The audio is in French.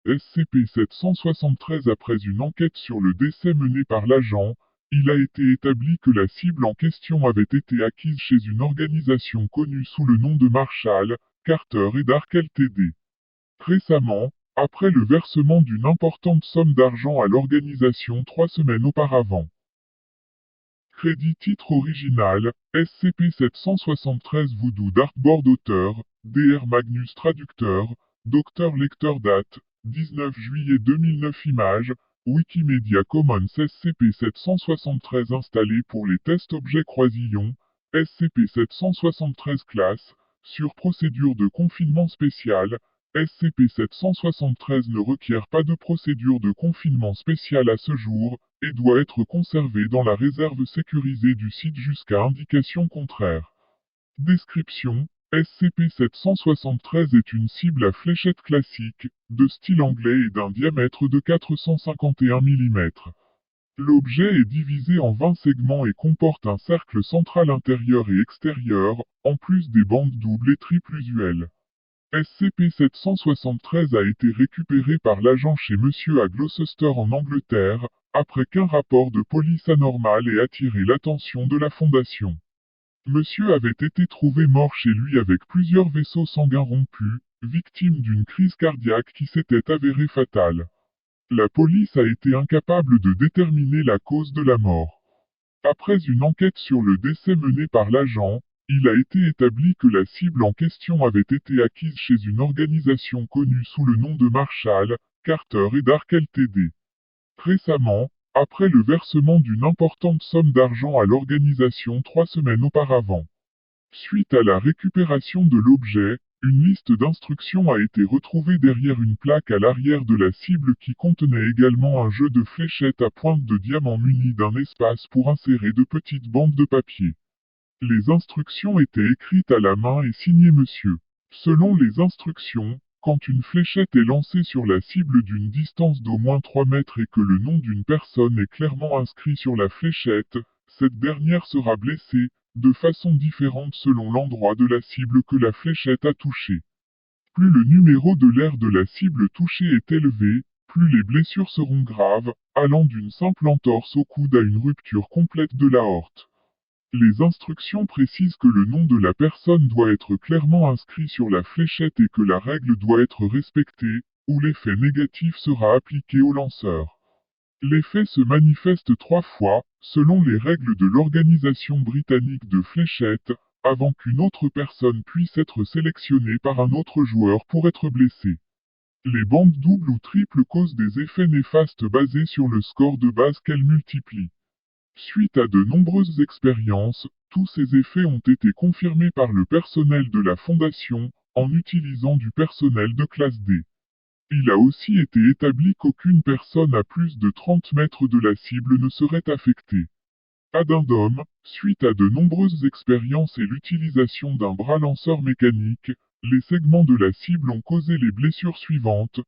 SCP-773. Après une enquête sur le décès mené par l'agent, il a été établi que la cible en question avait été acquise chez une organisation connue sous le nom de Marshall, Carter et Dark Ltd. Récemment, après le versement d'une importante somme d'argent à l'organisation 3 semaines auparavant. Crédit titre original, SCP-773 Voodoo Dartboard auteur, Dr Magnus traducteur, Dr lecteur date, 19 juillet 2009 images, Wikimedia Commons SCP-773 installé pour les tests objets croisillons, SCP-773 classe, sur procédure de confinement spécial, SCP-773 ne requiert pas de procédure de confinement spécial à ce jour, et doit être conservé dans la réserve sécurisée du site jusqu'à indication contraire. Description: SCP-773 est une cible à fléchette classique, de style anglais et d'un diamètre de 451 mm. L'objet est divisé en 20 segments et comporte un cercle central intérieur et extérieur, en plus des bandes doubles et triples usuelles. SCP-773 a été récupéré par l'agent chez Monsieur à Gloucester en Angleterre, après qu'un rapport de police anormale ait attiré l'attention de la Fondation. Monsieur avait été trouvé mort chez lui avec plusieurs vaisseaux sanguins rompus, victime d'une crise cardiaque qui s'était avérée fatale. La police a été incapable de déterminer la cause de la mort. Après une enquête sur le décès mené par l'agent, il a été établi que la cible en question avait été acquise chez une organisation connue sous le nom de Marshall, Carter et Dark Ltd. Récemment, après le versement d'une importante somme d'argent à l'organisation 3 semaines auparavant. Suite à la récupération de l'objet, une liste d'instructions a été retrouvée derrière une plaque à l'arrière de la cible qui contenait également un jeu de fléchettes à pointe de diamant muni d'un espace pour insérer de petites bandes de papier. Les instructions étaient écrites à la main et signées Monsieur. Selon les instructions, quand une fléchette est lancée sur la cible d'une distance d'au moins 3 mètres et que le nom d'une personne est clairement inscrit sur la fléchette, cette dernière sera blessée, de façon différente selon l'endroit de la cible que la fléchette a touché. Plus le numéro de l'aire de la cible touchée est élevé, plus les blessures seront graves, allant d'une simple entorse au coude à une rupture complète de l'aorte. Les instructions précisent que le nom de la personne doit être clairement inscrit sur la fléchette et que la règle doit être respectée, ou l'effet négatif sera appliqué au lanceur. L'effet se manifeste 3 fois, selon les règles de l'organisation britannique de fléchettes, avant qu'une autre personne puisse être sélectionnée par un autre joueur pour être blessée. Les bandes doubles ou triples causent des effets néfastes basés sur le score de base qu'elles multiplient. Suite à de nombreuses expériences, tous ces effets ont été confirmés par le personnel de la Fondation, en utilisant du personnel de classe D. Il a aussi été établi qu'aucune personne à plus de 30 mètres de la cible ne serait affectée. Addendum, suite à de nombreuses expériences et l'utilisation d'un bras lanceur mécanique, les segments de la cible ont causé les blessures suivantes,